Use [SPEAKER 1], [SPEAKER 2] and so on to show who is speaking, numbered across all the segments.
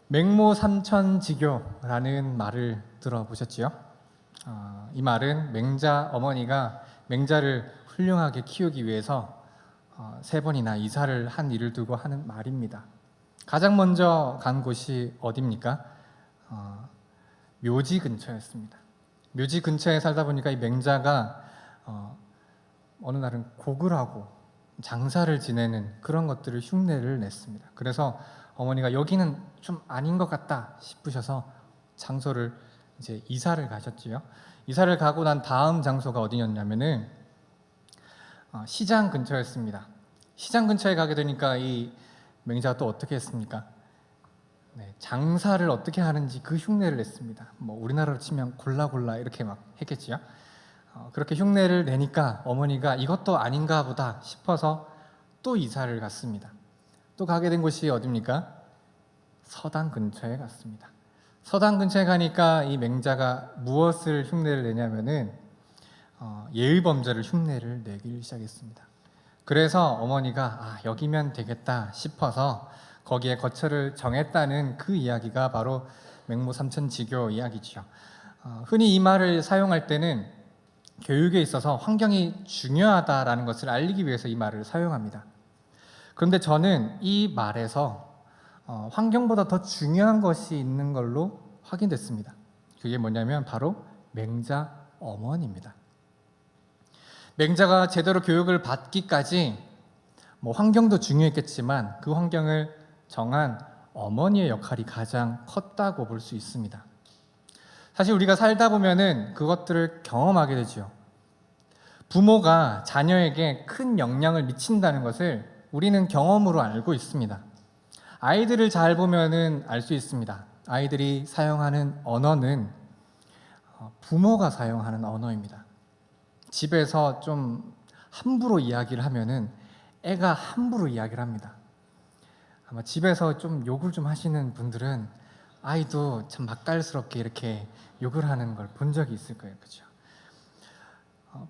[SPEAKER 1] 맹모삼천지교라는 말을 들어보셨지요? 이 말은 맹자 어머니가 맹자를 훌륭하게 키우기 위해서 3번이나 이사를 한 일을 두고 하는 말입니다. 가장 먼저 간 곳이 어디입니까? 묘지 근처였습니다. 묘지 근처에 살다 보니까 이 맹자가 어느 날은 곡을 하고 장사를 지내는 그런 것들을 흉내를 냈습니다. 그래서 어머니가 여기는 좀 아닌 것 같다 싶으셔서 장소를 이제 이사를 가셨지요. 이사를 가고 난 다음 장소가 어디였냐면은 시장 근처였습니다. 시장 근처에 가게 되니까 이 맹자가 또 어떻게 했습니까? 장사를 어떻게 하는지 그 흉내를 냈습니다. 뭐 우리나라로 치면 골라 이렇게 막 했겠지요. 그렇게 흉내를 내니까 어머니가 이것도 아닌가 보다 싶어서 또 이사를 갔습니다. 또 가게 된 곳이 어디입니까? 서당 근처에 갔습니다. 서당 근처에 가니까 이 맹자가 무엇을 흉내를 내냐면은 예의범죄를 흉내를 내기 시작했습니다. 그래서 어머니가 여기면 되겠다 싶어서 거기에 거처를 정했다는 그 이야기가 바로 맹모삼천지교 이야기죠. 흔히 이 말을 사용할 때는 교육에 있어서 환경이 중요하다라는 것을 알리기 위해서 이 말을 사용합니다. 그런데 저는 이 말에서 환경보다 더 중요한 것이 있는 걸로 확인됐습니다. 그게 뭐냐면 바로 맹자 어머니입니다. 맹자가 제대로 교육을 받기까지 환경도 중요했겠지만 그 환경을 정한 어머니의 역할이 가장 컸다고 볼 수 있습니다. 사실 우리가 살다 보면은 그것들을 경험하게 되죠. 부모가 자녀에게 큰 영향을 미친다는 것을 우리는 경험으로 알고 있습니다. 아이들을 잘 보면은 알 수 있습니다. 아이들이 사용하는 언어는 부모가 사용하는 언어입니다. 집에서 좀 함부로 이야기를 하면은 애가 함부로 이야기를 합니다. 아마 집에서 좀 욕을 좀 하시는 분들은 아이도 참 맛깔스럽게 이렇게 욕을 하는 걸 본 적이 있을 거예요. 그렇죠?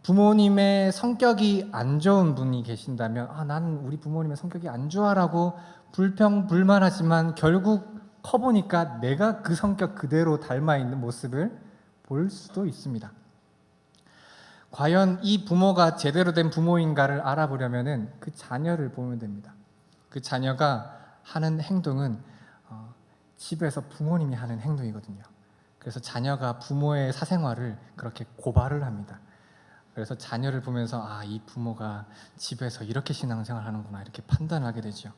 [SPEAKER 1] 부모님의 성격이 안 좋은 분이 계신다면 나는 우리 부모님의 성격이 안 좋아라고 불평불만하지만 결국 커보니까 내가 그 성격 그대로 닮아있는 모습을 볼 수도 있습니다. 과연 이 부모가 제대로 된 부모인가를 알아보려면 그 자녀를 보면 됩니다. 그 자녀가 하는 행동은 집에서 부모님이 하는 행동이거든요. 그래서 자녀가 부모의 사생활을 그렇게 고발을 합니다. 그래서 자녀를 보면서 이 부모가 집에서 이렇게 신앙생활 하는구나 이렇게 판단하게 되죠.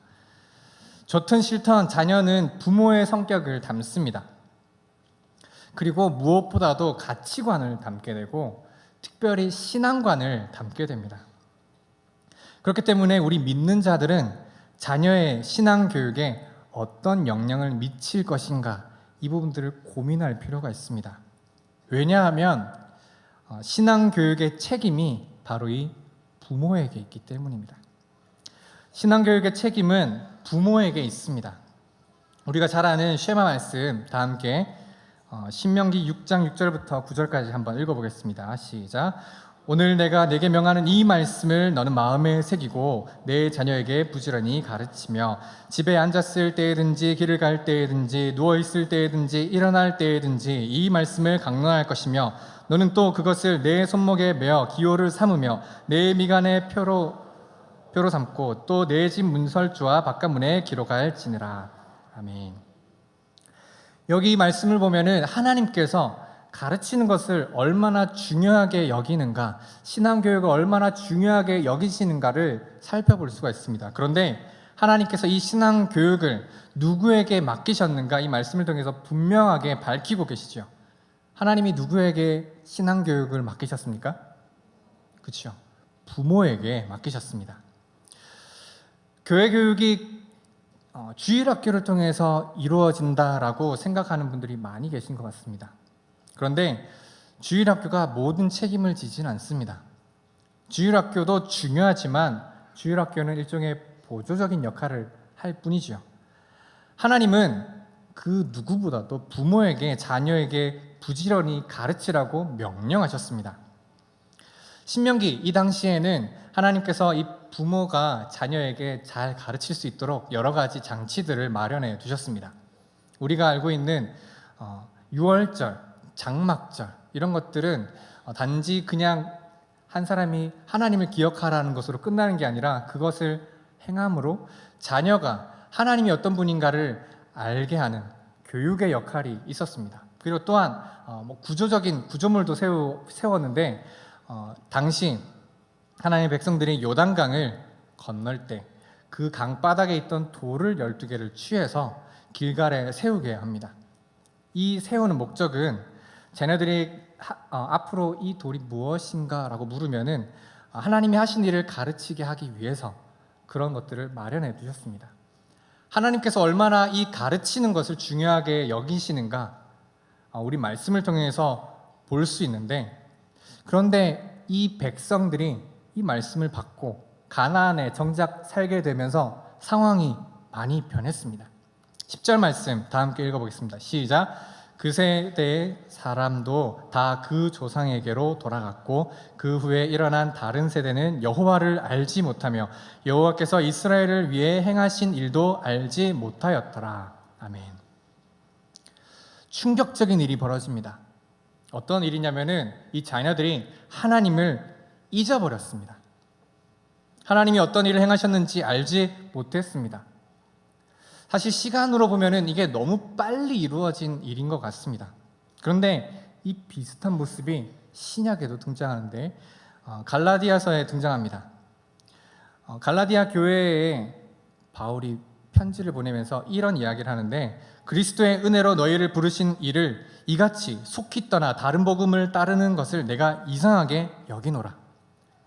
[SPEAKER 1] 좋든 싫든 자녀는 부모의 성격을 담습니다. 그리고 무엇보다도 가치관을 담게 되고 특별히 신앙관을 담게 됩니다. 그렇기 때문에 우리 믿는 자들은 자녀의 신앙 교육에 어떤 영향을 미칠 것인가 이 부분들을 고민할 필요가 있습니다. 왜냐하면 신앙 교육의 책임이 바로 이 부모에게 있기 때문입니다. 신앙 교육의 책임은 부모에게 있습니다. 우리가 잘 아는 쉐마 말씀 다 함께 신명기 6장 6절부터 9절까지 한번 읽어보겠습니다. 시작. 오늘 내가 내게 명하는 이 말씀을 너는 마음에 새기고 내 자녀에게 부지런히 가르치며 집에 앉았을 때에든지 길을 갈 때에든지 누워있을 때에든지 일어날 때에든지 이 말씀을 강론할 것이며 너는 또 그것을 내 손목에 메어 기호를 삼으며 내 미간에 표로 삼고 또 내 집 문설주와 바깥문에 기록할지니라. 아멘. 여기 말씀을 보면은 하나님께서 가르치는 것을 얼마나 중요하게 여기는가, 신앙교육을 얼마나 중요하게 여기시는가를 살펴볼 수가 있습니다. 그런데 하나님께서 이 신앙교육을 누구에게 맡기셨는가 이 말씀을 통해서 분명하게 밝히고 계시죠. 하나님이 누구에게 신앙교육을 맡기셨습니까? 그렇죠. 부모에게 맡기셨습니다. 교회 교육이 주일학교를 통해서 이루어진다라고 생각하는 분들이 많이 계신 것 같습니다. 그런데 주일학교가 모든 책임을 지진 않습니다. 주일학교도 중요하지만 주일학교는 일종의 보조적인 역할을 할 뿐이죠. 하나님은 그 누구보다도 부모에게 자녀에게 부지런히 가르치라고 명령하셨습니다. 신명기 이 당시에는 하나님께서 이 부모가 자녀에게 잘 가르칠 수 있도록 여러 가지 장치들을 마련해 두셨습니다. 우리가 알고 있는 유월절, 장막절 이런 것들은 단지 그냥 한 사람이 하나님을 기억하라는 것으로 끝나는 게 아니라 그것을 행함으로 자녀가 하나님이 어떤 분인가를 알게 하는 교육의 역할이 있었습니다. 그리고 또한 구조적인 구조물도 세웠는데 당시 하나님의 백성들이 요단강을 건널 때 그 강바닥에 있던 돌을 12개를 취해서 길갈에 세우게 합니다. 이 세우는 목적은 자녀들이 앞으로 이 돌이 무엇인가 라고 물으면은 하나님이 하신 일을 가르치게 하기 위해서 그런 것들을 마련해 두셨습니다. 하나님께서 얼마나 이 가르치는 것을 중요하게 여기시는가 우리 말씀을 통해서 볼 수 있는데, 그런데 이 백성들이 이 말씀을 받고 가나안에 정작 살게 되면서 상황이 많이 변했습니다. 10절 말씀 다 함께 읽어보겠습니다. 시작. 그 세대의 사람도 다 그 조상에게로 돌아갔고 그 후에 일어난 다른 세대는 여호와를 알지 못하며 여호와께서 이스라엘을 위해 행하신 일도 알지 못하였더라. 아멘. 충격적인 일이 벌어집니다. 어떤 일이냐면은 이 자녀들이 하나님을 잊어버렸습니다. 하나님이 어떤 일을 행하셨는지 알지 못했습니다. 사실 시간으로 보면은 이게 너무 빨리 이루어진 일인 것 같습니다. 그런데 이 비슷한 모습이 신약에도 등장하는데 갈라디아서에 등장합니다. 갈라디아 교회에 바울이 편지를 보내면서 이런 이야기를 하는데, 그리스도의 은혜로 너희를 부르신 이를 이같이 속히 떠나 다른 복음을 따르는 것을 내가 이상하게 여기노라.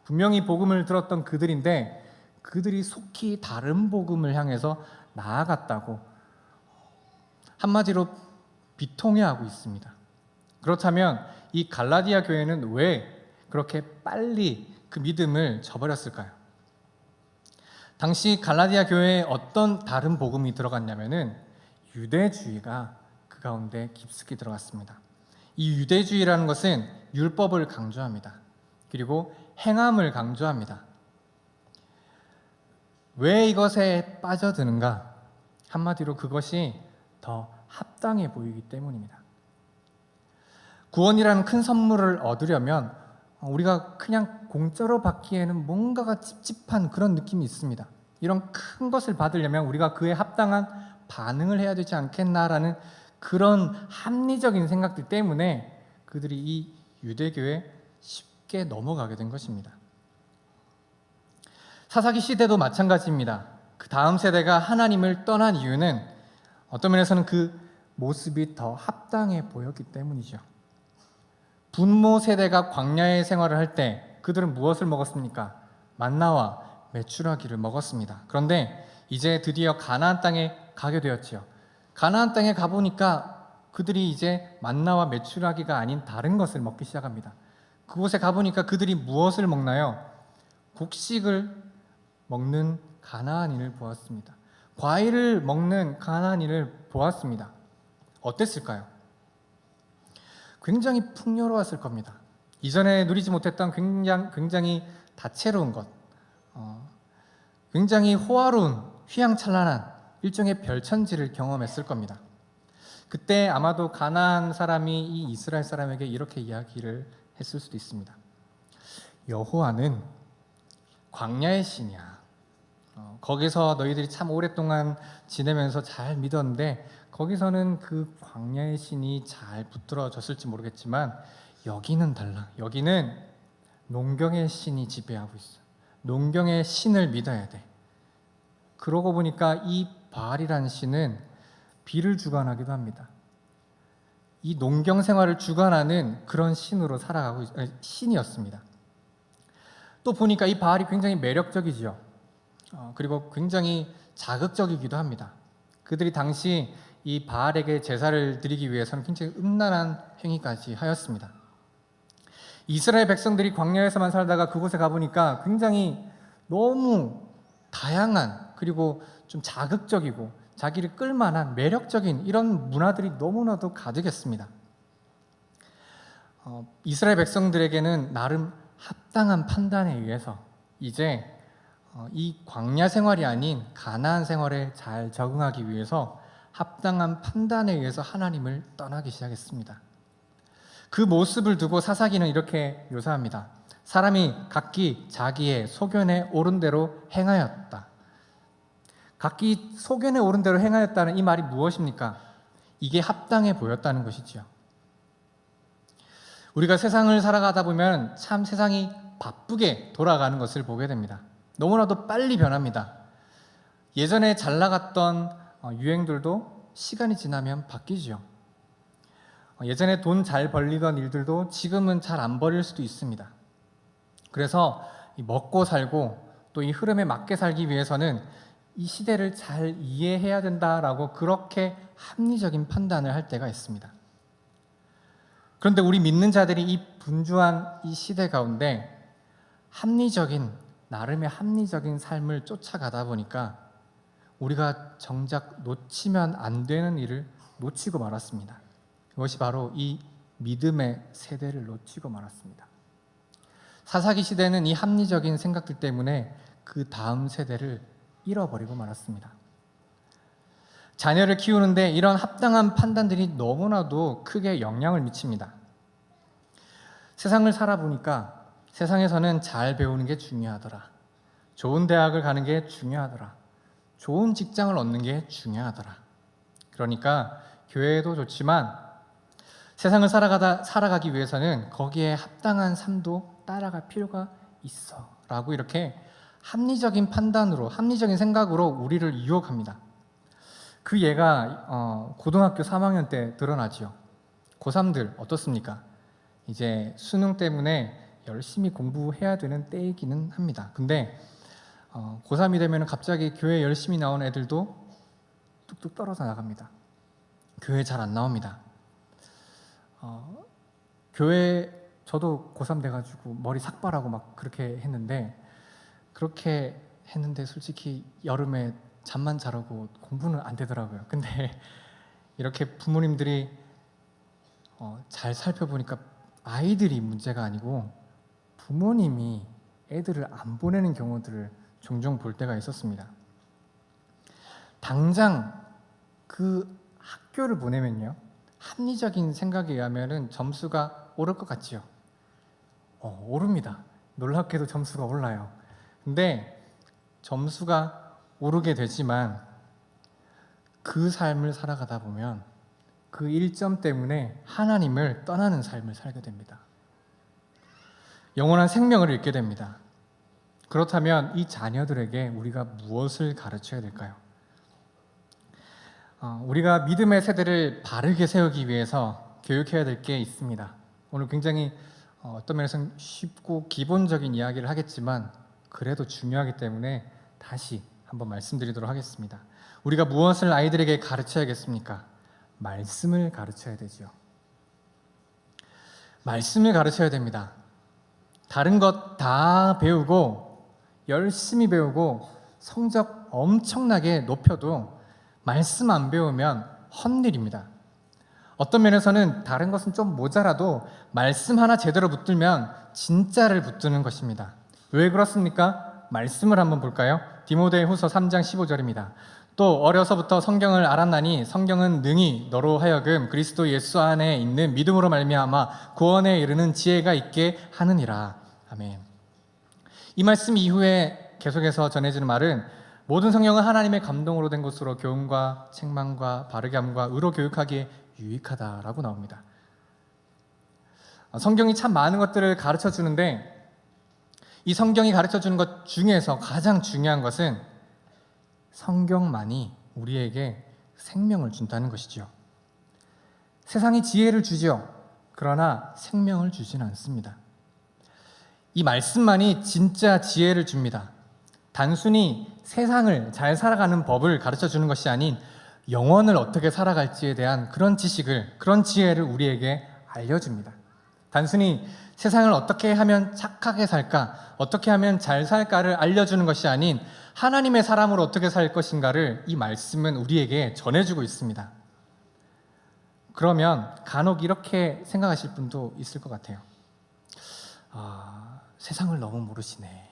[SPEAKER 1] 분명히 복음을 들었던 그들인데 그들이 속히 다른 복음을 향해서 나아갔다고 한마디로 비통해하고 있습니다. 그렇다면 이 갈라디아 교회는 왜 그렇게 빨리 그 믿음을 저버렸을까요? 당시 갈라디아 교회에 어떤 다른 복음이 들어갔냐면은 유대주의가 그 가운데 깊숙이 들어갔습니다. 이 유대주의라는 것은 율법을 강조합니다. 그리고 행함을 강조합니다. 왜 이것에 빠져드는가? 한마디로 그것이 더 합당해 보이기 때문입니다. 구원이라는 큰 선물을 얻으려면 우리가 그냥 공짜로 받기에는 뭔가가 찝찝한 그런 느낌이 있습니다. 이런 큰 것을 받으려면 우리가 그에 합당한 반응을 해야 되지 않겠나라는 그런 합리적인 생각들 때문에 그들이 이 유대교에 쉽게 넘어가게 된 것입니다. 사사기 시대도 마찬가지입니다. 그 다음 세대가 하나님을 떠난 이유는 어떤 면에서는 그 모습이 더 합당해 보였기 때문이죠. 분모 세대가 광야의 생활을 할 때 그들은 무엇을 먹었습니까? 만나와 메추라기를 먹었습니다. 그런데 이제 드디어 가나안 땅에 가게 되었지요. 가나안 땅에 가보니까 그들이 이제 만나와 메추라기가 아닌 다른 것을 먹기 시작합니다. 그곳에 가보니까 그들이 무엇을 먹나요? 곡식을 먹는 가나안인을 보았습니다. 과일을 먹는 가나안인을 보았습니다. 어땠을까요? 굉장히 풍요로웠을 겁니다. 이전에 누리지 못했던 굉장히 다채로운 것, 굉장히 호화로운 휘황찬란한 일종의 별천지를 경험했을 겁니다. 그때 아마도 가나안 사람이 이 이스라엘 사람에게 이렇게 이야기를 했을 수도 있습니다. 여호와는 광야의 신이야. 거기서 너희들이 참 오랫동안 지내면서 잘 믿었는데 거기서는 그 광야의 신이 잘 붙들어졌을지 모르겠지만 여기는 달라. 여기는 농경의 신이 지배하고 있어. 농경의 신을 믿어야 돼. 그러고 보니까 이 바알이라는 신은 비를 주관하기도 합니다. 이 농경 생활을 주관하는 그런 신으로 신이었습니다. 또 보니까 이 바알이 굉장히 매력적이지요. 그리고 굉장히 자극적이기도 합니다. 그들이 당시 이 바알에게 제사를 드리기 위해서는 굉장히 음란한 행위까지 하였습니다. 이스라엘 백성들이 광야에서만 살다가 그곳에 가보니까 굉장히 너무 다양한 그리고 좀 자극적이고 자기를 끌만한 매력적인 이런 문화들이 너무나도 가득했습니다. 이스라엘 백성들에게는 나름 합당한 판단에 의해서 이제 이 광야 생활이 아닌 가나안 생활에 잘 적응하기 위해서 합당한 판단에 의해서 하나님을 떠나기 시작했습니다. 그 모습을 두고 사사기는 이렇게 묘사합니다. 사람이 각기 자기의 소견에 옳은 대로 행하였다. 각기 소견에 옳은 대로 행하였다는 이 말이 무엇입니까? 이게 합당해 보였다는 것이지요. 우리가 세상을 살아가다 보면 참 세상이 바쁘게 돌아가는 것을 보게 됩니다. 너무나도 빨리 변합니다. 예전에 잘 나갔던 유행들도 시간이 지나면 바뀌죠. 예전에 돈 잘 벌리던 일들도 지금은 잘 안 벌릴 수도 있습니다. 그래서 먹고 살고 또 이 흐름에 맞게 살기 위해서는 이 시대를 잘 이해해야 된다라고 그렇게 합리적인 판단을 할 때가 있습니다. 그런데 우리 믿는 자들이 이 분주한 이 시대 가운데 나름의 합리적인 삶을 쫓아가다 보니까 우리가 정작 놓치면 안 되는 일을 놓치고 말았습니다. 그것이 바로 이 믿음의 세대를 놓치고 말았습니다. 사사기 시대는 이 합리적인 생각들 때문에 그 다음 세대를 잃어버리고 말았습니다. 자녀를 키우는데 이런 합당한 판단들이 너무나도 크게 영향을 미칩니다. 세상을 살아보니까 세상에서는 잘 배우는 게 중요하더라. 좋은 대학을 가는 게 중요하더라. 좋은 직장을 얻는 게 중요하더라. 그러니까 교회도 좋지만 세상을 살아가기 위해서는 거기에 합당한 삶도 따라갈 필요가 있어 라고 이렇게 합리적인 판단으로, 합리적인 생각으로 우리를 유혹합니다. 그 예가 고등학교 3학년 때 드러나지요. 고3들 어떻습니까? 이제 수능 때문에 열심히 공부해야 되는 때이기는 합니다. 근데 고3이 되면 갑자기 교회 열심히 나온 애들도 뚝뚝 떨어져 나갑니다. 교회 잘 안 나옵니다. 교회 저도 고3 돼가지고 머리 삭발하고 막 그렇게 했는데 솔직히 여름에 잠만 자라고 공부는 안 되더라고요. 근데 이렇게 부모님들이 잘 살펴보니까 아이들이 문제가 아니고 부모님이 애들을 안 보내는 경우들을 종종 볼 때가 있었습니다. 당장 그 학교를 보내면요, 합리적인 생각에 의하면 점수가 오를 것 같지요. 오릅니다. 놀랍게도 점수가 올라요. 근데 점수가 오르게 되지만 그 삶을 살아가다 보면 그 1점 때문에 하나님을 떠나는 삶을 살게 됩니다. 영원한 생명을 잃게 됩니다. 그렇다면 이 자녀들에게 우리가 무엇을 가르쳐야 될까요? 우리가 믿음의 세대를 바르게 세우기 위해서 교육해야 될 게 있습니다. 오늘 굉장히 어떤 면에서는 쉽고 기본적인 이야기를 하겠지만 그래도 중요하기 때문에 다시 한번 말씀드리도록 하겠습니다. 우리가 무엇을 아이들에게 가르쳐야겠습니까? 말씀을 가르쳐야 되죠. 말씀을 가르쳐야 됩니다. 다른 것 다 배우고 열심히 배우고 성적 엄청나게 높여도 말씀 안 배우면 헛일입니다. 어떤 면에서는 다른 것은 좀 모자라도 말씀 하나 제대로 붙들면 진짜를 붙드는 것입니다. 왜 그렇습니까? 말씀을 한번 볼까요? 디모데후서 3장 15절입니다. 또 어려서부터 성경을 알았나니 성경은 능히 너로 하여금 그리스도 예수 안에 있는 믿음으로 말미암아 구원에 이르는 지혜가 있게 하느니라. 아멘. 이 말씀 이후에 계속해서 전해지는 말은 모든 성경은 하나님의 감동으로 된 것으로 교훈과 책망과 바르게 함과 의로 교육하기에 유익하다라고 나옵니다. 성경이 참 많은 것들을 가르쳐 주는데 이 성경이 가르쳐 주는 것 중에서 가장 중요한 것은 성경만이 우리에게 생명을 준다는 것이죠. 세상이 지혜를 주죠. 그러나 생명을 주지는 않습니다. 이 말씀만이 진짜 지혜를 줍니다. 단순히 세상을 잘 살아가는 법을 가르쳐 주는 것이 아닌 영혼을 어떻게 살아갈지에 대한 그런 지식을, 그런 지혜를 우리에게 알려줍니다. 단순히 세상을 어떻게 하면 착하게 살까, 어떻게 하면 잘 살까를 알려주는 것이 아닌 하나님의 사람으로 어떻게 살 것인가를 이 말씀은 우리에게 전해주고 있습니다. 그러면 간혹 이렇게 생각하실 분도 있을 것 같아요. 세상을 너무 모르시네.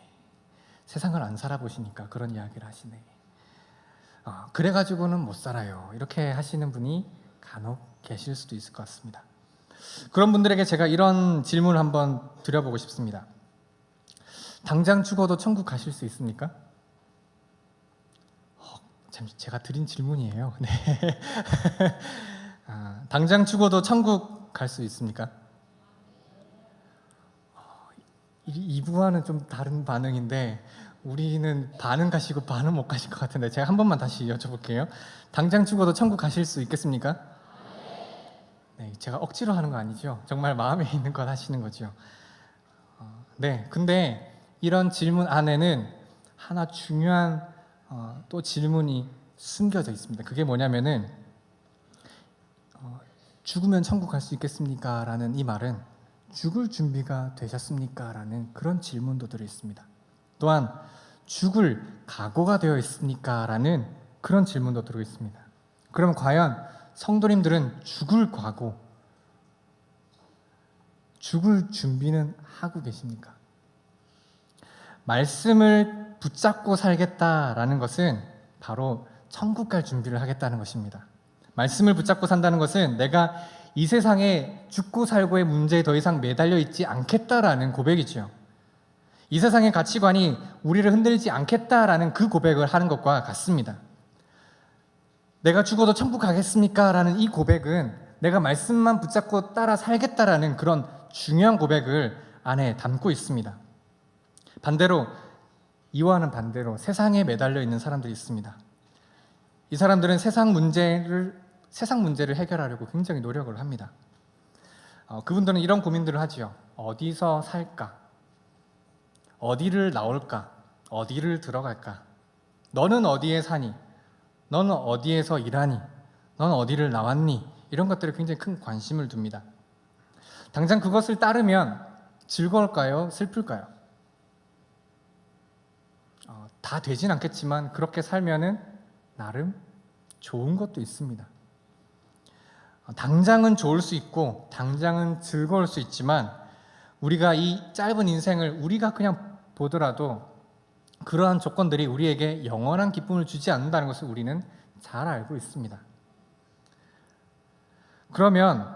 [SPEAKER 1] 세상을 안 살아보시니까 그런 이야기를 하시네. 그래가지고는 못 살아요. 이렇게 하시는 분이 간혹 계실 수도 있을 것 같습니다. 그런 분들에게 제가 이런 질문을 한번 드려보고 싶습니다. 당장 죽어도 천국 가실 수 있습니까? 잠시 제가 드린 질문이에요. 네. 당장 죽어도 천국 갈 수 있습니까? 이부와는 좀 다른 반응인데 우리는 반은 가시고 반은 못 가실 것 같은데 제가 한 번만 다시 여쭤볼게요. 당장 죽어도 천국 가실 수 있겠습니까? 네, 제가 억지로 하는 거 아니죠? 정말 마음에 있는 것 하시는 거죠. 네, 근데 이런 질문 안에는 하나 중요한 또 질문이 숨겨져 있습니다. 그게 뭐냐면은 죽으면 천국 갈 수 있겠습니까? 라는 이 말은 죽을 준비가 되셨습니까? 라는 그런 질문도 들어있습니다. 또한 죽을 각오가 되어 있습니까? 라는 그런 질문도 들어있습니다. 그럼 과연 성도님들은 죽을 각오, 죽을 준비는 하고 계십니까? 말씀을 붙잡고 살겠다라는 것은 바로 천국 갈 준비를 하겠다는 것입니다. 말씀을 붙잡고 산다는 것은 내가 이 세상에 죽고 살고의 문제에 더 이상 매달려 있지 않겠다라는 고백이죠. 이 세상의 가치관이 우리를 흔들지 않겠다라는 그 고백을 하는 것과 같습니다. 내가 죽어도 천국 가겠습니까? 라는 이 고백은 내가 말씀만 붙잡고 따라 살겠다라는 그런 중요한 고백을 안에 담고 있습니다. 반대로 이와는 반대로 세상에 매달려 있는 사람들이 있습니다. 이 사람들은 세상 문제를 해결하려고 굉장히 노력을 합니다. 그분들은 이런 고민들을 하지요. 어디서 살까? 어디를 나올까? 어디를 들어갈까? 너는 어디에 사니? 너는 어디에서 일하니? 넌 어디를 나왔니? 이런 것들에 굉장히 큰 관심을 둡니다. 당장 그것을 따르면 즐거울까요? 슬플까요? 다 되진 않겠지만 그렇게 살면은 나름 좋은 것도 있습니다. 당장은 좋을 수 있고 당장은 즐거울 수 있지만 우리가 이 짧은 인생을 우리가 그냥 보더라도 그러한 조건들이 우리에게 영원한 기쁨을 주지 않는다는 것을 우리는 잘 알고 있습니다. 그러면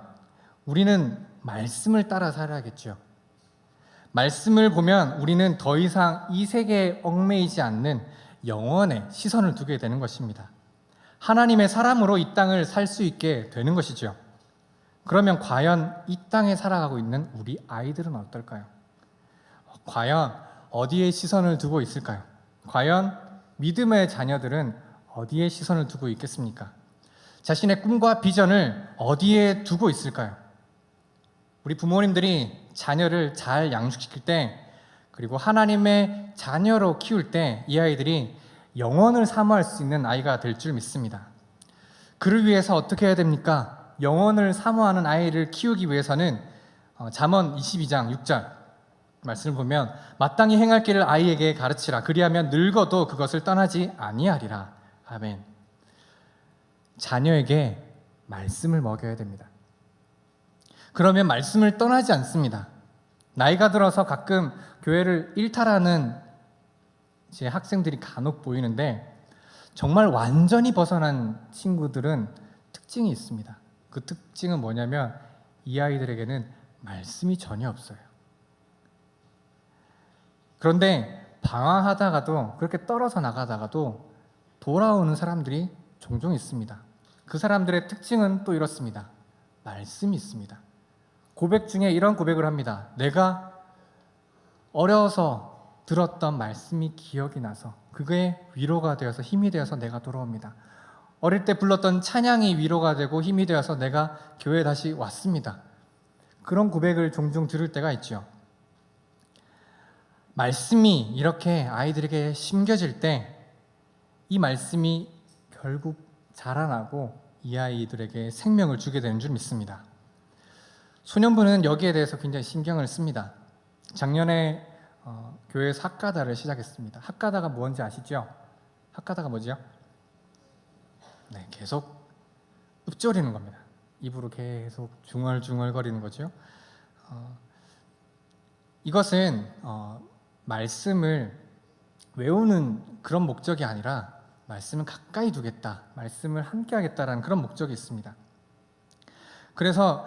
[SPEAKER 1] 우리는 말씀을 따라 살아야겠죠. 말씀을 보면 우리는 더 이상 이 세계에 얽매이지 않는 영원에 시선을 두게 되는 것입니다. 하나님의 사람으로 이 땅을 살 수 있게 되는 것이죠. 그러면 과연 이 땅에 살아가고 있는 우리 아이들은 어떨까요? 과연 어디에 시선을 두고 있을까요? 과연 믿음의 자녀들은 어디에 시선을 두고 있겠습니까? 자신의 꿈과 비전을 어디에 두고 있을까요? 우리 부모님들이 자녀를 잘 양육시킬 때 그리고 하나님의 자녀로 키울 때 이 아이들이 영원을 사모할 수 있는 아이가 될 줄 믿습니다. 그를 위해서 어떻게 해야 됩니까? 영원을 사모하는 아이를 키우기 위해서는 잠언 22장 6절 말씀을 보면 마땅히 행할 길을 아이에게 가르치라. 그리하면 늙어도 그것을 떠나지 아니하리라. 아멘. 자녀에게 말씀을 먹여야 됩니다. 그러면 말씀을 떠나지 않습니다. 나이가 들어서 가끔 교회를 일탈하는 제 학생들이 간혹 보이는데 정말 완전히 벗어난 친구들은 특징이 있습니다. 그 특징은 뭐냐면 이 아이들에게는 말씀이 전혀 없어요. 그런데 방황하다가도 그렇게 떨어져 나가다가도 돌아오는 사람들이 종종 있습니다. 그 사람들의 특징은 또 이렇습니다. 말씀이 있습니다. 고백 중에 이런 고백을 합니다. 내가 어려서 들었던 말씀이 기억이 나서 그게 위로가 되어서 힘이 되어서 내가 돌아옵니다. 어릴 때 불렀던 찬양이 위로가 되고 힘이 되어서 내가 교회에 다시 왔습니다. 그런 고백을 종종 들을 때가 있죠. 말씀이 이렇게 아이들에게 심겨질 때 이 말씀이 결국 자라나고 이 아이들에게 생명을 주게 되는 줄 믿습니다. 소년부는 여기에 대해서 굉장히 신경을 씁니다. 작년에 교회에서 학가다를 시작했습니다. 학가다가 뭔지 아시죠? 학가다가 뭐죠? 네, 계속 읊조리는 겁니다. 입으로 계속 중얼중얼거리는 거죠. 이것은 말씀을 외우는 그런 목적이 아니라 말씀을 가까이 두겠다, 말씀을 함께 하겠다라는 그런 목적이 있습니다. 그래서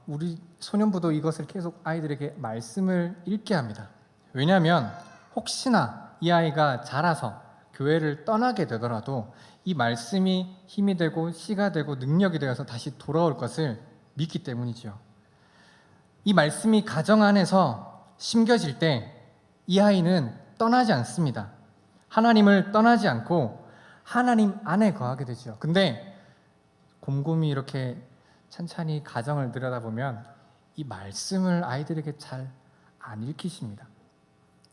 [SPEAKER 1] 우리 소년부도 이것을 계속 아이들에게 말씀을 읽게 합니다. 왜냐하면 혹시나 이 아이가 자라서 교회를 떠나게 되더라도 이 말씀이 힘이 되고 씨가 되고 능력이 되어서 다시 돌아올 것을 믿기 때문이죠. 이 말씀이 가정 안에서 심겨질 때 이 아이는 떠나지 않습니다. 하나님을 떠나지 않고 하나님 안에 거하게 되죠. 근데 곰곰이 이렇게 찬찬히 가정을 들여다보면 이 말씀을 아이들에게 잘 안 읽히십니다.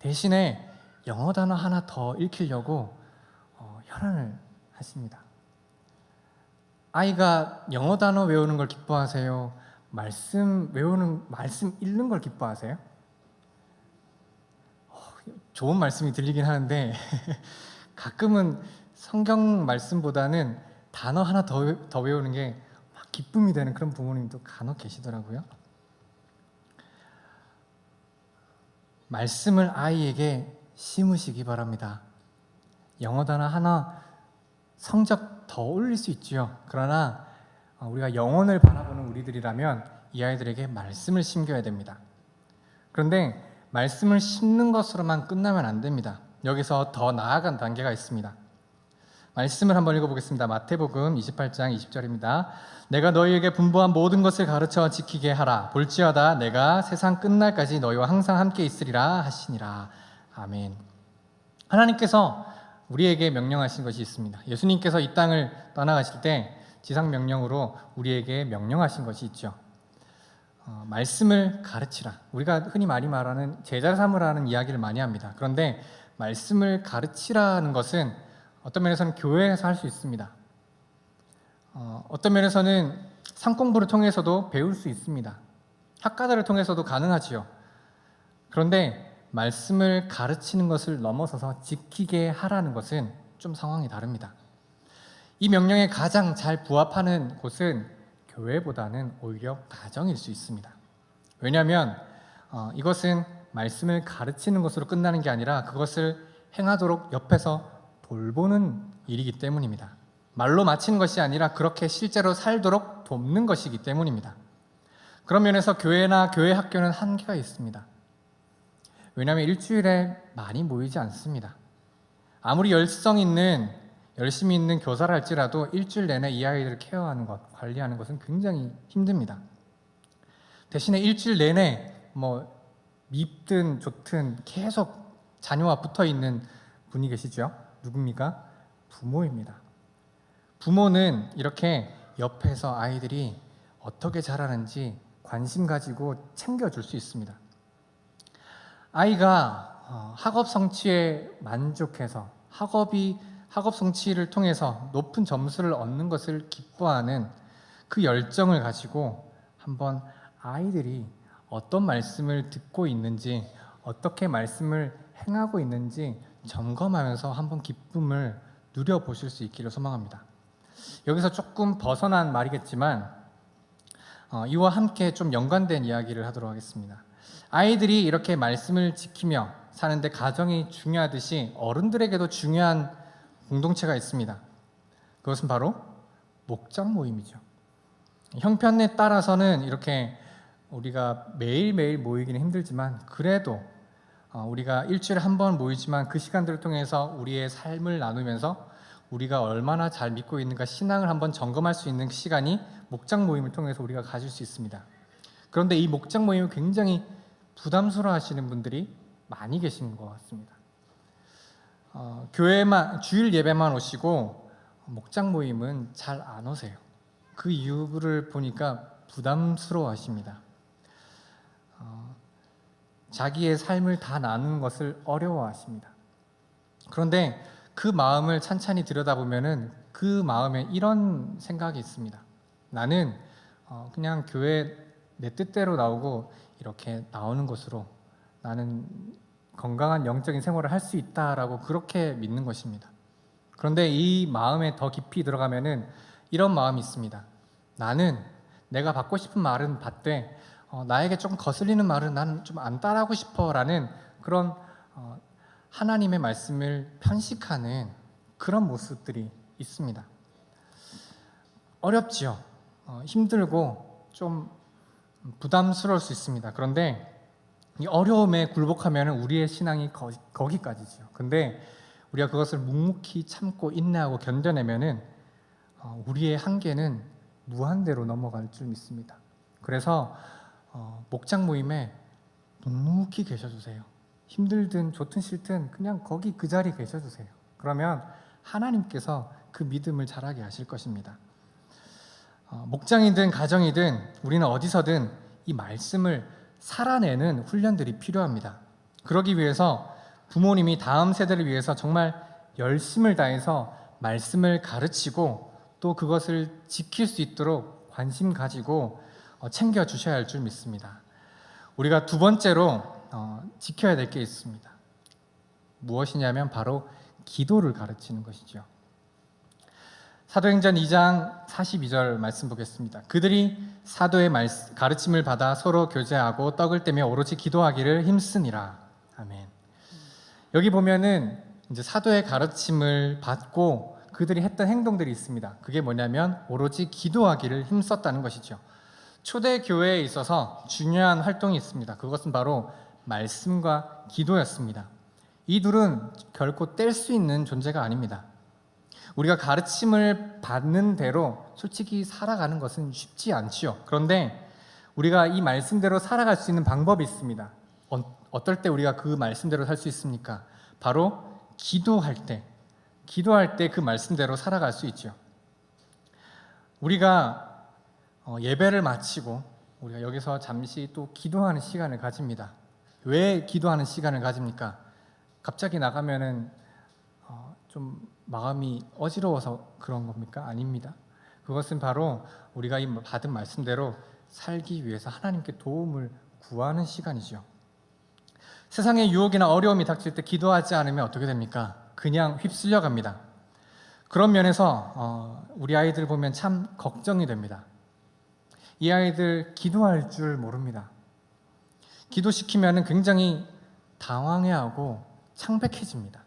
[SPEAKER 1] 대신에 영어 단어 하나 더 읽히려고 혈안을 하십니다. 아이가 영어 단어 외우는 걸 기뻐하세요? 말씀 읽는 걸 기뻐하세요? 좋은 말씀이 들리긴 하는데 가끔은 성경 말씀보다는 단어 하나 더 외우는 게 막 기쁨이 되는 그런 부모님도 간혹 계시더라고요. 말씀을 아이에게 심으시기 바랍니다. 영어 단어 하나 성적 더 올릴 수 있지요. 그러나 우리가 영혼을 바라보는 우리들이라면 이 아이들에게 말씀을 심겨야 됩니다. 그런데 말씀을 심는 것으로만 끝나면 안 됩니다. 여기서 더 나아간 단계가 있습니다. 말씀을 한번 읽어보겠습니다. 마태복음 28장 20절입니다. 내가 너희에게 분부한 모든 것을 가르쳐 지키게 하라. 볼지어다 내가 세상 끝날까지 너희와 항상 함께 있으리라 하시니라. 아멘. 하나님께서 우리에게 명령하신 것이 있습니다. 예수님께서 이 땅을 떠나가실 때 지상 명령으로 우리에게 명령하신 것이 있죠. 말씀을 가르치라. 우리가 흔히 많이 말하는 제자 삼으라는 이야기를 많이 합니다. 그런데 말씀을 가르치라는 것은 어떤 면에서는 교회에서 할 수 있습니다. 어떤 면에서는 상공부를 통해서도 배울 수 있습니다. 학과들을 통해서도 가능하지요. 그런데 말씀을 가르치는 것을 넘어서서 지키게 하라는 것은 좀 상황이 다릅니다. 이 명령에 가장 잘 부합하는 곳은 교회보다는 오히려 가정일 수 있습니다. 왜냐하면 이것은 말씀을 가르치는 것으로 끝나는 게 아니라 그것을 행하도록 옆에서 돌보는 일이기 때문입니다. 말로 마치는 것이 아니라 그렇게 실제로 살도록 돕는 것이기 때문입니다. 그런 면에서 교회나 교회 학교는 한계가 있습니다. 왜냐하면 일주일에 많이 모이지 않습니다. 아무리 열심히 있는 교사를 할지라도 일주일 내내 이 아이들을 케어하는 것, 관리하는 것은 굉장히 힘듭니다. 대신에 일주일 내내 밉든 좋든 계속 자녀와 붙어있는 분이 계시죠. 누굽니까? 부모입니다. 부모는 이렇게 옆에서 아이들이 어떻게 자라는지 관심 가지고 챙겨줄 수 있습니다. 아이가 학업 성취에 만족해서 학업 성취를 통해서 높은 점수를 얻는 것을 기뻐하는 그 열정을 가지고 한번 아이들이 어떤 말씀을 듣고 있는지, 어떻게 말씀을 행하고 있는지 점검하면서 한번 기쁨을 누려보실 수 있기를 소망합니다. 여기서 조금 벗어난 말이겠지만 이와 함께 좀 연관된 이야기를 하도록 하겠습니다. 아이들이 이렇게 말씀을 지키며 사는데 가정이 중요하듯이 어른들에게도 중요한 공동체가 있습니다. 그것은 바로 목장 모임이죠. 형편에 따라서는 이렇게 우리가 매일매일 모이기는 힘들지만 그래도 우리가 일주일에 한 번 모이지만 그 시간들을 통해서 우리의 삶을 나누면서 우리가 얼마나 잘 믿고 있는가 신앙을 한번 점검할 수 있는 시간이 목장 모임을 통해서 우리가 가질 수 있습니다. 그런데 이 목장 모임을 굉장히 부담스러워 하시는 분들이 많이 계신 것 같습니다. 교회만 주일 예배만 오시고 목장 모임은 잘 안 오세요. 그 이유를 보니까 부담스러워 하십니다. 자기의 삶을 다 나누는 것을 어려워하십니다. 그런데 그 마음을 찬찬히 들여다보면은 그 마음에 이런 생각이 있습니다. 나는 그냥 교회 내 뜻대로 나오고 이렇게 나오는 것으로 나는 건강한 영적인 생활을 할 수 있다라고 그렇게 믿는 것입니다. 그런데 이 마음에 더 깊이 들어가면은 이런 마음이 있습니다. 나는 내가 받고 싶은 말은 받되 나에게 조금 거슬리는 말은 나는 좀 안 따라하고 싶어라는 그런 하나님의 말씀을 편식하는 그런 모습들이 있습니다. 어렵지요. 힘들고 좀 부담스러울 수 있습니다. 그런데 이 어려움에 굴복하면 우리의 신앙이 거기까지죠. 근데 우리가 그것을 묵묵히 참고 인내하고 견뎌내면은 우리의 한계는 무한대로 넘어갈 줄 믿습니다. 그래서 목장 모임에 묵묵히 계셔주세요. 힘들든 좋든 싫든 그냥 거기 그 자리에 계셔주세요. 그러면 하나님께서 그 믿음을 자라게 하실 것입니다. 목장이든 가정이든 우리는 어디서든 이 말씀을 살아내는 훈련들이 필요합니다. 그러기 위해서 부모님이 다음 세대를 위해서 정말 열심을 다해서 말씀을 가르치고 또 그것을 지킬 수 있도록 관심 가지고 챙겨 주셔야 할 줄 믿습니다. 우리가 두 번째로 지켜야 될 게 있습니다. 무엇이냐면 바로 기도를 가르치는 것이죠. 사도행전 2장 42절 말씀 보겠습니다. 그들이 사도의 가르침을 받아 서로 교제하고 떡을 떼며 오로지 기도하기를 힘쓰니라. 아멘. 여기 보면은 이제 사도의 가르침을 받고 그들이 했던 행동들이 있습니다. 그게 뭐냐면 오로지 기도하기를 힘썼다는 것이죠. 초대 교회에 있어서 중요한 활동이 있습니다. 그것은 바로 말씀과 기도였습니다. 이 둘은 결코 뗄 수 있는 존재가 아닙니다. 우리가 가르침을 받는 대로 솔직히 살아가는 것은 쉽지 않지요. 그런데 우리가 이 말씀대로 살아갈 수 있는 방법이 있습니다. 어떨 때 우리가 그 말씀대로 살 수 있습니까? 바로 기도할 때 그 말씀대로 살아갈 수 있죠. 우리가 예배를 마치고 우리가 여기서 잠시 또 기도하는 시간을 가집니다. 왜 기도하는 시간을 가집니까? 갑자기 나가면은 좀 마음이 어지러워서 그런 겁니까? 아닙니다. 그것은 바로 우리가 이 받은 말씀대로 살기 위해서 하나님께 도움을 구하는 시간이죠. 세상의 유혹이나 어려움이 닥칠 때 기도하지 않으면 어떻게 됩니까? 그냥 휩쓸려 갑니다. 그런 면에서 우리 아이들 보면 참 걱정이 됩니다. 이 아이들 기도할 줄 모릅니다. 기도시키면 굉장히 당황해하고 창백해집니다.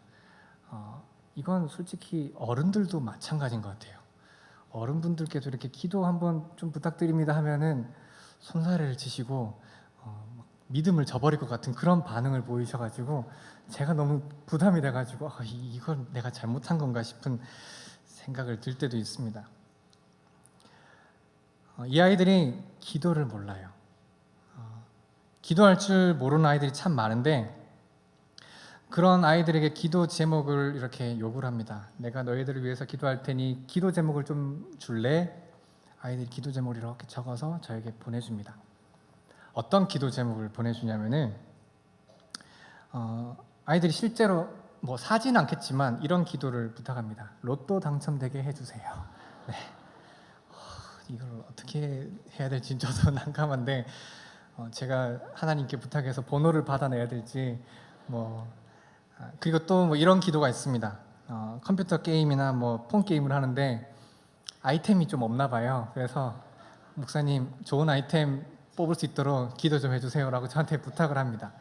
[SPEAKER 1] 이건 솔직히 어른들도 마찬가지인 것 같아요. 어른분들께도 이렇게 기도 한번 좀 부탁드립니다 하면은 손사래를 치시고 믿음을 저버릴 것 같은 그런 반응을 보이셔가지고 제가 너무 부담이 돼가지고 이건 내가 잘못한 건가 싶은 생각을 들 때도 있습니다. 이 아이들이 기도를 몰라요. 기도할 줄 모르는 아이들이 참 많은데 그런 아이들에게 기도 제목을 이렇게 요구를 합니다. 내가 너희들을 위해서 기도할 테니 기도 제목을 좀 줄래? 아이들이 기도 제목을 이렇게 적어서 저에게 보내줍니다. 어떤 기도 제목을 보내주냐면은 아이들이 실제로 뭐 사진 않겠지만 이런 기도를 부탁합니다. 로또 당첨되게 해주세요. 네. 이걸 어떻게 해야 될지 저도 난감한데 제가 하나님께 부탁해서 번호를 받아내야 될지 그리고 또 이런 기도가 있습니다. 컴퓨터 게임이나 폰 게임을 하는데 아이템이 좀 없나 봐요. 그래서 목사님 좋은 아이템 뽑을 수 있도록 기도 좀 해주세요라고 저한테 부탁을 합니다.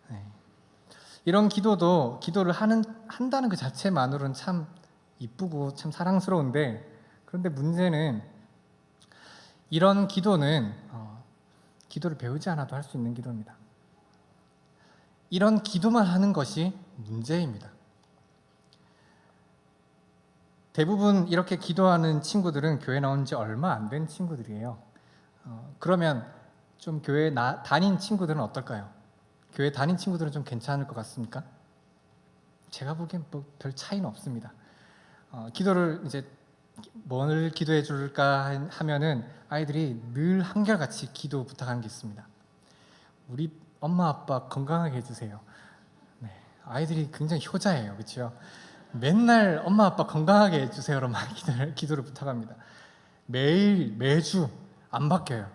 [SPEAKER 1] 네. 이런 기도를 한다는 그 자체만으로는 참 이쁘고 참 사랑스러운데 그런데 문제는 이런 기도는 기도를 배우지 않아도 할 수 있는 기도입니다. 이런 기도만 하는 것이 문제입니다. 대부분 이렇게 기도하는 친구들은 교회 나온 지 얼마 안 된 친구들이에요. 그러면 좀 교회 다닌 친구들은 어떨까요? 교회 다닌 친구들은 좀 괜찮을 것 같습니까? 제가 보기엔 별 차이는 없습니다. 기도를 이제 뭘 기도해 줄까 하면은 아이들이 늘 한결같이 기도 부탁하는 게 있습니다. 우리 엄마 아빠 건강하게 해주세요. 네, 아이들이 굉장히 효자예요, 그렇죠? 맨날 엄마 아빠 건강하게 해주세요로만 기도를 부탁합니다. 매주 안 바뀌어요.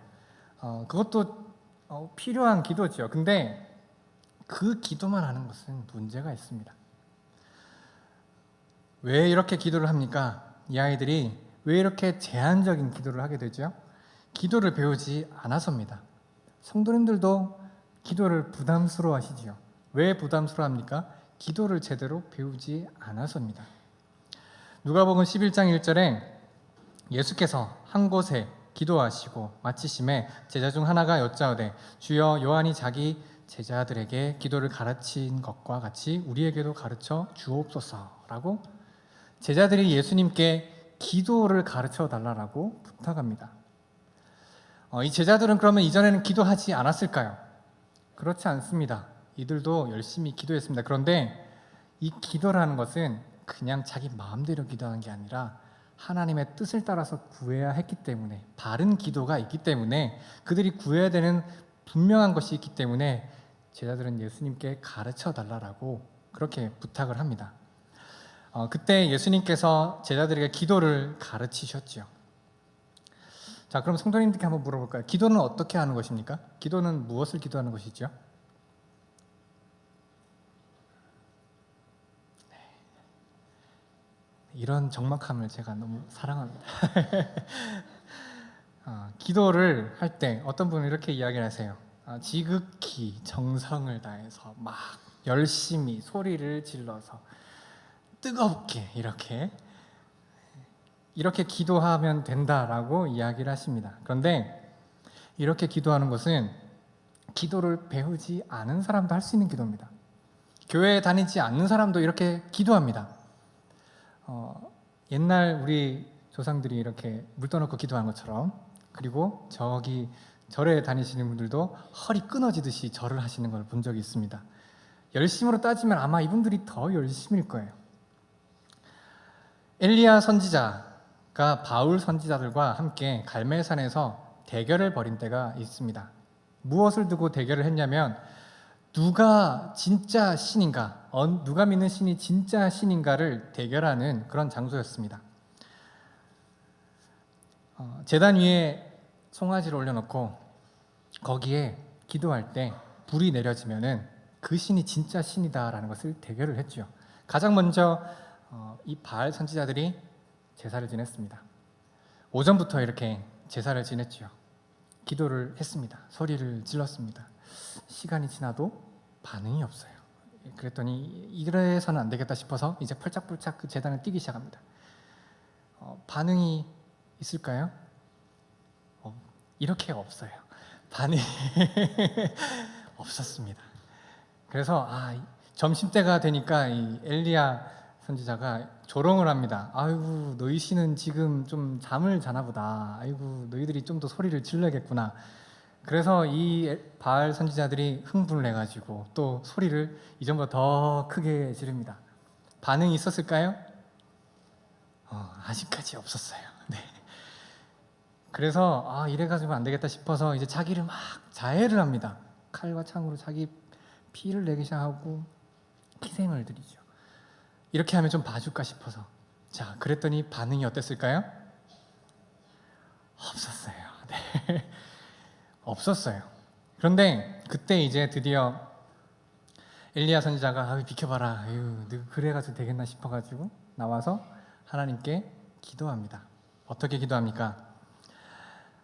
[SPEAKER 1] 그것도 필요한 기도죠. 근데 그 기도만 하는 것은 문제가 있습니다. 왜 이렇게 기도를 합니까? 이 아이들이 왜 이렇게 제한적인 기도를 하게 되죠? 기도를 배우지 않아서입니다. 성도님들도 기도를 부담스러워 하시지요. 왜 부담스러워 합니까? 기도를 제대로 배우지 않아서입니다. 누가복음 11장 1절에 예수께서 한 곳에 기도하시고 마치심에 제자 중 하나가 여짜오되 주여 요한이 자기 제자들에게 기도를 가르친 것과 같이 우리에게도 가르쳐 주옵소서라고 제자들이 예수님께 기도를 가르쳐 달라고 부탁합니다. 이 제자들은 그러면 이전에는 기도하지 않았을까요? 그렇지 않습니다. 이들도 열심히 기도했습니다. 그런데 이 기도라는 것은 그냥 자기 마음대로 기도하는 게 아니라 하나님의 뜻을 따라서 구해야 했기 때문에, 바른 기도가 있기 때문에, 그들이 구해야 되는 분명한 것이 있기 때문에 제자들은 예수님께 가르쳐 달라고 그렇게 부탁을 합니다. 그때 예수님께서 제자들에게 기도를 가르치셨죠. 자, 그럼 성도님들께 한번 물어볼까요? 기도는 어떻게 하는 것입니까? 기도는 무엇을 기도하는 것이죠? 이런 적막함을 제가 너무 사랑합니다. 기도를 할 때 어떤 분은 이렇게 이야기를 하세요. 지극히 정성을 다해서 막 열심히 소리를 질러서 뜨겁게 이렇게 기도하면 된다라고 이야기를 하십니다. 그런데 이렇게 기도하는 것은 기도를 배우지 않은 사람도 할 수 있는 기도입니다. 교회에 다니지 않는 사람도 이렇게 기도합니다. 옛날 우리 조상들이 이렇게 물 떠놓고 기도하는 것처럼, 그리고 저기 절에 다니시는 분들도 허리 끊어지듯이 절을 하시는 걸 본 적이 있습니다. 열심으로 따지면 아마 이분들이 더 열심일 거예요. 엘리야 선지자가 바울 선지자들과 함께 갈멜산에서 대결을 벌인 때가 있습니다. 무엇을 두고 대결을 했냐면 누가 진짜 신인가, 누가 믿는 신이 진짜 신인가를 대결하는 그런 장소였습니다. 제단 위에 송아지를 올려놓고 거기에 기도할 때 불이 내려지면은 그 신이 진짜 신이다라는 것을 대결을 했죠. 가장 먼저 이 바알 선지자들이 제사를 지냈습니다. 오전부터 이렇게 제사를 지냈죠. 기도를 했습니다. 소리를 질렀습니다. 시간이 지나도 반응이 없어요. 그랬더니 이래서는 안 되겠다 싶어서 이제 펄짝펄짝 그 제단을 뛰기 시작합니다. 반응이 있을까요? 이렇게 없어요. 반응이 없었습니다. 그래서 점심때가 되니까 이 엘리야 선지자가 조롱을 합니다. 아이고 너희 신은 지금 좀 잠을 자나 보다. 아이고 너희들이 좀 더 소리를 질러야겠구나. 그래서 이 바알 선지자들이 흥분을 해가지고 또 소리를 이전보다 더 크게 지릅니다. 반응이 있었을까요? 아직까지 없었어요. 네. 그래서 이래가지고 안 되겠다 싶어서 이제 자기를 막 자해를 합니다. 칼과 창으로 자기 피를 내기 시작하고 희생을 드리죠. 이렇게 하면 좀 봐줄까 싶어서. 자, 그랬더니 반응이 어땠을까요? 없었어요. 네. 없었어요. 그런데 그때 이제 드디어 엘리야 선지자가 비켜봐라, 너 그래가지고 되겠나 싶어가지고 나와서 하나님께 기도합니다. 어떻게 기도합니까?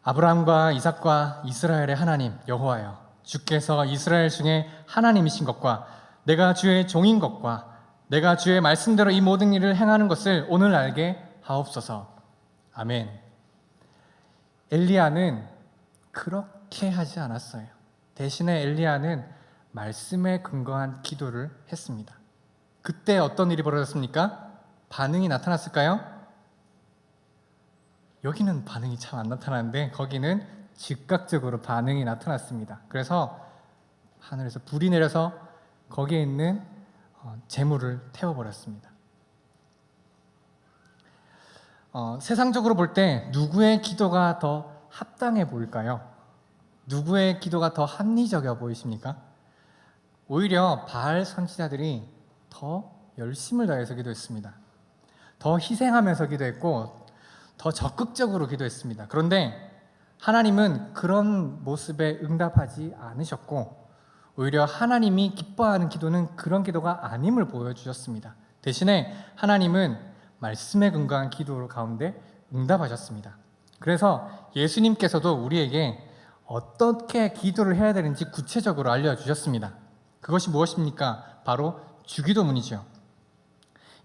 [SPEAKER 1] 아브라함과 이삭과 이스라엘의 하나님 여호와여, 주께서 이스라엘 중에 하나님이신 것과 내가 주의 종인 것과 내가 주의 말씀대로 이 모든 일을 행하는 것을 오늘 알게 하옵소서. 아멘. 엘리야는 그렇게 하지 않았어요. 대신에 엘리야는 말씀에 근거한 기도를 했습니다. 그때 어떤 일이 벌어졌습니까? 반응이 나타났을까요? 여기는 반응이 참 안 나타나는데 거기는 즉각적으로 반응이 나타났습니다. 그래서 하늘에서 불이 내려서 거기에 있는 재물을 태워버렸습니다. 세상적으로 볼 때 누구의 기도가 더 합당해 보일까요? 누구의 기도가 더 합리적이어 보이십니까? 오히려 바알 선지자들이 더 열심을 다해서 기도했습니다. 더 희생하면서 기도했고 더 적극적으로 기도했습니다. 그런데 하나님은 그런 모습에 응답하지 않으셨고 오히려 하나님이 기뻐하는 기도는 그런 기도가 아님을 보여주셨습니다. 대신에 하나님은 말씀에 근거한 기도 가운데 응답하셨습니다. 그래서 예수님께서도 우리에게 어떻게 기도를 해야 되는지 구체적으로 알려주셨습니다. 그것이 무엇입니까? 바로 주기도문이죠.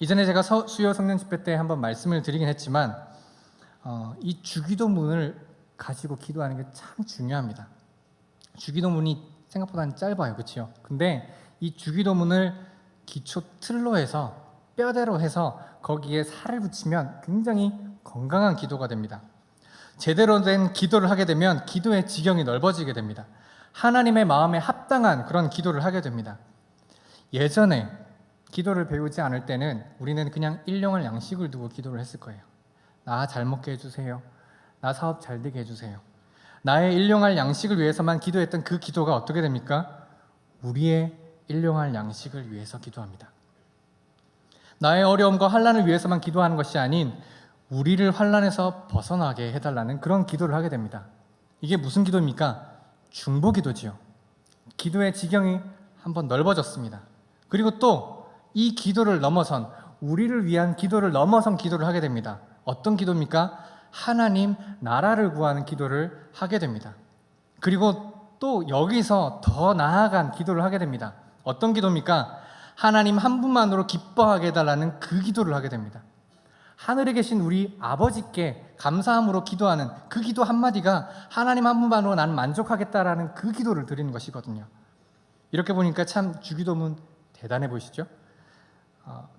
[SPEAKER 1] 이전에 제가 수요 성령 집회 때 한번 말씀을 드리긴 했지만 이 주기도문을 가지고 기도하는 게 참 중요합니다. 주기도문이 생각보다는 짧아요, 그렇죠? 근데 이 주기도문을 기초 틀로 해서 뼈대로 해서 거기에 살을 붙이면 굉장히 건강한 기도가 됩니다. 제대로 된 기도를 하게 되면 기도의 지경이 넓어지게 됩니다. 하나님의 마음에 합당한 그런 기도를 하게 됩니다. 예전에 기도를 배우지 않을 때는 우리는 그냥 일용할 양식을 두고 기도를 했을 거예요. 나 잘 먹게 해주세요. 나 사업 잘 되게 해주세요. 나의 일용할 양식을 위해서만 기도했던 그 기도가 어떻게 됩니까? 우리의 일용할 양식을 위해서 기도합니다. 나의 어려움과 환난을 위해서만 기도하는 것이 아닌 우리를 환난에서 벗어나게 해달라는 그런 기도를 하게 됩니다. 이게 무슨 기도입니까? 중보기도지요. 기도의 지경이 한번 넓어졌습니다. 그리고 또 이 기도를 넘어선, 우리를 위한 기도를 넘어선 기도를 하게 됩니다. 어떤 기도입니까? 하나님 나라를 구하는 기도를 하게 됩니다. 그리고 또 여기서 더 나아간 기도를 하게 됩니다. 어떤 기도입니까? 하나님 한 분만으로 기뻐하게 해달라는 그 기도를 하게 됩니다. 하늘에 계신 우리 아버지께 감사함으로 기도하는 그 기도 한마디가 하나님 한 분만으로 나는 만족하겠다라는 그 기도를 드리는 것이거든요. 이렇게 보니까 참 주기도문 대단해 보이시죠?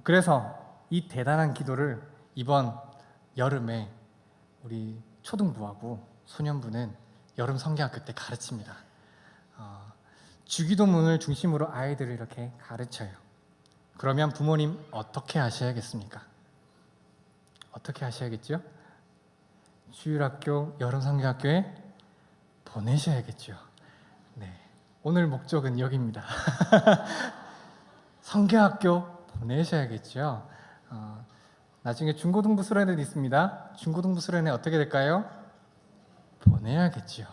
[SPEAKER 1] 그래서 이 대단한 기도를 이번 여름에 우리 초등부하고 소년부는 여름 성경학교 때 가르칩니다. 주기도문을 중심으로 아이들을 이렇게 가르쳐요. 그러면 부모님 어떻게 하셔야겠습니까? 어떻게 하셔야겠죠? 주일학교, 여름 성경학교에 보내셔야겠죠. 네, 오늘 목적은 여기입니다. 성경학교 보내셔야겠죠. 나중에 중고등부 수련회도 있습니다. 중고등부 수련회 어떻게 될까요? 보내야겠죠.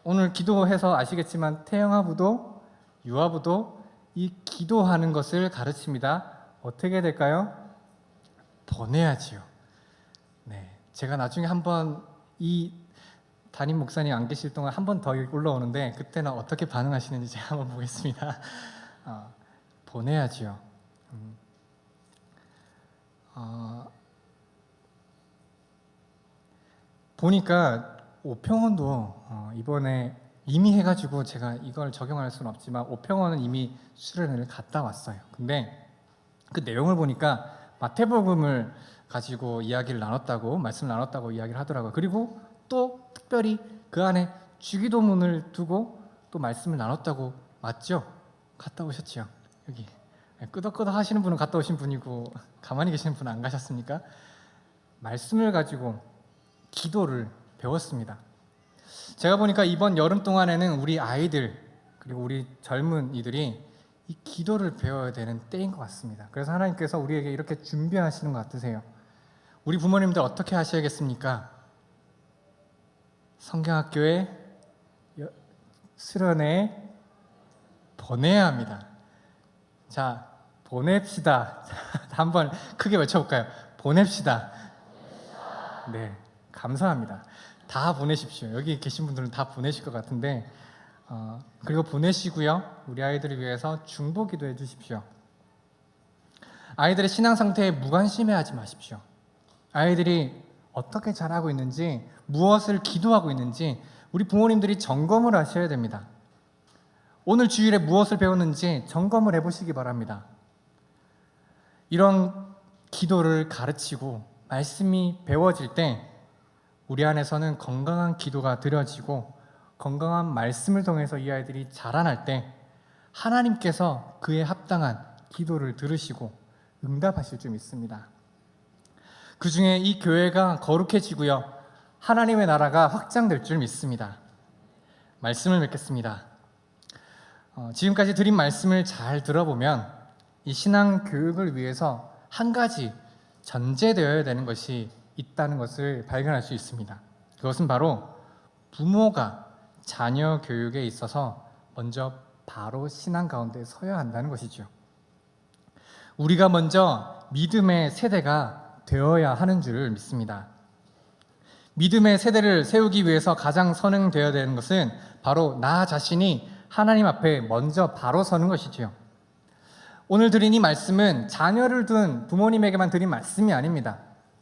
[SPEAKER 1] 오늘 기도해서 아시겠지만 태영아부도 유아부도 이 기도하는 것을 가르칩니다. 어떻게 될까요? 보내야지요. 네, 제가 나중에 한번 이 담임 목사님 안 계실 동안 한 번 더 올라오는데 그때는 어떻게 반응하시는지 제가 한번 보겠습니다. 보내야지요. 보니까 오평원도 이번에 이미 해가지고 제가 이걸 적용할 수는 없지만 오평원은 이미 수련회를 갔다 왔어요. 근데 그 내용을 보니까 마태복음을 가지고 이야기를 나눴다고 말씀을 나눴다고 이야기를 하더라고요. 그리고 또 특별히 그 안에 주기도문을 두고 또 말씀을 나눴다고. 맞죠? 갔다 오셨죠? 여기 끄덕끄덕 하시는 분은 갔다 오신 분이고 가만히 계시는 분은 안 가셨습니까? 말씀을 가지고 기도를 배웠습니다. 제가 보니까 이번 여름 동안에는 우리 아이들 그리고 우리 젊은이들이 이 기도를 배워야 되는 때인 것 같습니다. 그래서 하나님께서 우리에게 이렇게 준비하시는 것 같으세요. 우리 부모님들 어떻게 하셔야겠습니까? 성경학교에 수련회에 보내야 합니다. 자, 보냅시다. 한번 크게 외쳐볼까요? 보냅시다. 네, 감사합니다. 다 보내십시오. 여기 계신 분들은 다 보내실 것 같은데 그리고 보내시고요. 우리 아이들을 위해서 중보기도 해주십시오. 아이들의 신앙 상태에 무관심해하지 마십시오. 아이들이 어떻게 자라고 있는지, 무엇을 기도하고 있는지 우리 부모님들이 점검을 하셔야 됩니다. 오늘 주일에 무엇을 배웠는지 점검을 해보시기 바랍니다. 이런 기도를 가르치고 말씀이 배워질 때 우리 안에서는 건강한 기도가 드려지고 건강한 말씀을 통해서 이 아이들이 자라날 때 하나님께서 그에 합당한 기도를 들으시고 응답하실 줄 믿습니다. 그 중에 이 교회가 거룩해지고요, 하나님의 나라가 확장될 줄 믿습니다. 말씀을 맺겠습니다. 지금까지 드린 말씀을 잘 들어보면 이 신앙 교육을 위해서 한 가지 전제되어야 되는 것이 있다는 것을 발견할 수 있습니다. 그것은 바로 부모가 자녀 교육에 있어서 먼저 바로 신앙 가운데 서야 한다는 것이죠. 우리가 먼저 믿음의 세대가 되어야 하는 줄 믿습니다. 믿음의 세대를 세우기 위해서 가장 선행되어야 되는 것은 바로 나 자신이 하나님 앞에 먼저 바로 서는 것이지요. 오늘 드린 이 말씀은 자녀를 둔 부모님에게만 드린 말씀이 아닙니다.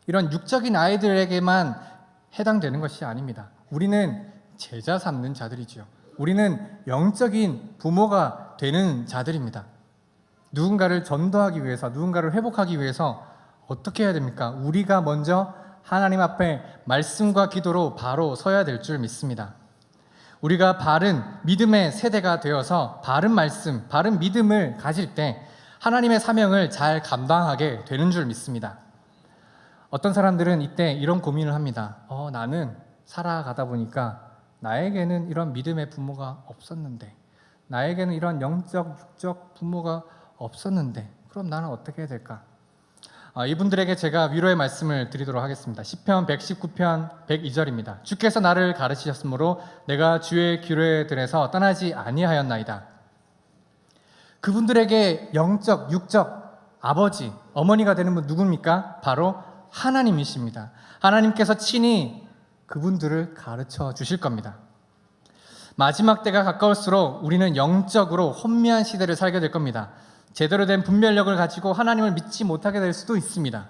[SPEAKER 1] 이런 육적인 아이들에게만 해당되는 것이 아닙니다. 우리는 제자 삼는 자들이지요. 우리는 영적인 부모가 되는 자들입니다. 누군가를 전도하기 위해서, 누군가를 회복하기 위해서 어떻게 해야 됩니까? 우리가 먼저 하나님 앞에 말씀과 기도로 바로 서야 될 줄 믿습니다. 우리가 바른 믿음의 세대가 되어서 바른 말씀, 바른 믿음을 가질 때 하나님의 사명을 잘 감당하게 되는 줄 믿습니다. 어떤 사람들은 이때 이런 고민을 합니다. 나는 살아가다 보니까 나에게는 이런 믿음의 부모가 없었는데, 나에게는 이런 영적, 육적 부모가 없었는데, 그럼 나는 어떻게 해야 될까? 이분들에게 제가 위로의 말씀을 드리도록 하겠습니다. 시편 119편 102절입니다. 주께서 나를 가르치셨으므로 내가 주의 규례에 들에서 떠나지 아니하였나이다. 그분들에게 영적, 육적 아버지, 어머니가 되는 분 누굽니까? 바로 하나님이십니다. 하나님께서 친히 그분들을 가르쳐 주실 겁니다. 마지막 때가 가까울수록 우리는 영적으로 혼미한 시대를 살게 될 겁니다. 제대로 된 분별력을 가지고 하나님을 믿지 못하게 될 수도 있습니다.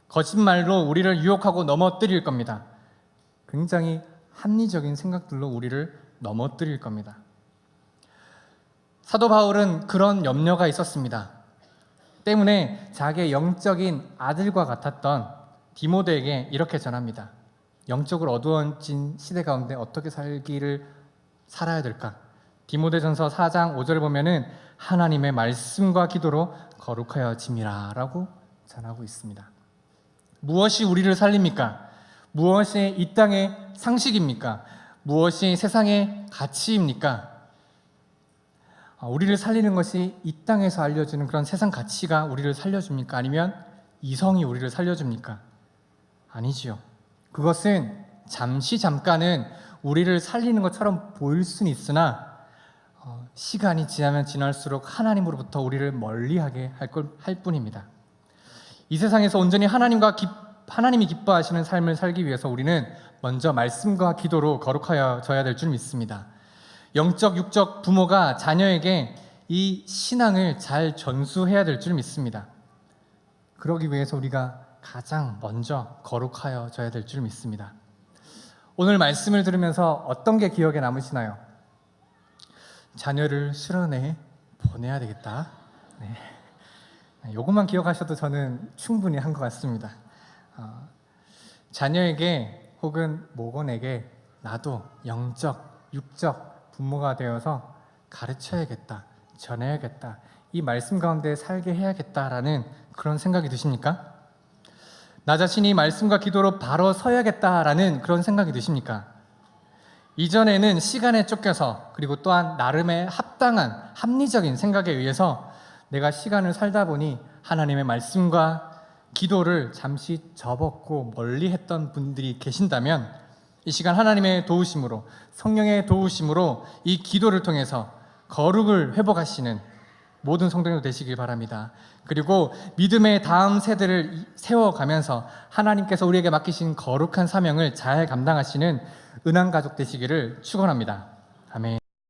[SPEAKER 1] 거짓말로 우리를 유혹하고 넘어뜨릴 겁니다. 굉장히 합리적인 생각들로 우리를 넘어뜨릴 겁니다. 사도 바울은 그런 염려가 있었습니다. 때문에 자기의 영적인 아들과 같았던 디모데에게 이렇게 전합니다. 영적으로 어두워진 시대 가운데 어떻게 살아야 될까? 디모데전서 4장 5절을 보면은 하나님의 말씀과 기도로 거룩하여짐이라 라고 전하고 있습니다. 무엇이 우리를 살립니까? 무엇이 이 땅의 상식입니까? 무엇이 세상의 가치입니까? 우리를 살리는 것이 이 땅에서 알려주는 그런 세상 가치가 우리를 살려줍니까? 아니면 이성이 우리를 살려줍니까? 아니지요. 그것은 잠깐은 우리를 살리는 것처럼 보일 수는 있으나 시간이 지나면 지날수록 하나님으로부터 우리를 멀리하게 할 뿐입니다. 이 세상에서 온전히 하나님이 기뻐하시는 삶을 살기 위해서 우리는 먼저 말씀과 기도로 거룩하여져야 될 줄 믿습니다. 영적, 육적 부모가 자녀에게 이 신앙을 잘 전수해야 될 줄 믿습니다. 그러기 위해서 우리가 가장 먼저 거룩하여져야 될 줄 믿습니다. 오늘 말씀을 들으면서 어떤 게 기억에 남으시나요? 자녀를 수련회 보내야 되겠다. 네. 이것만 기억하셔도 저는 충분히 한 것 같습니다. 자녀에게 혹은 모건에게 나도 영적, 육적 부모가 되어서 가르쳐야겠다, 전해야겠다, 이 말씀 가운데 살게 해야겠다라는 그런 생각이 드십니까? 나 자신이 말씀과 기도로 바로 서야겠다라는 그런 생각이 드십니까? 이전에는 시간에 쫓겨서 그리고 또한 나름의 합당한 합리적인 생각에 의해서 내가 시간을 살다 보니 하나님의 말씀과 기도를 잠시 접었고 멀리 했던 분들이 계신다면 이 시간 하나님의 도우심으로, 성령의 도우심으로 이 기도를 통해서 거룩을 회복하시는 모든 성도들 되시길 바랍니다. 그리고 믿음의 다음 세대를 세워가면서 하나님께서 우리에게 맡기신 거룩한 사명을 잘 감당하시는 은한 가족 되시기를 축원합니다. 아멘.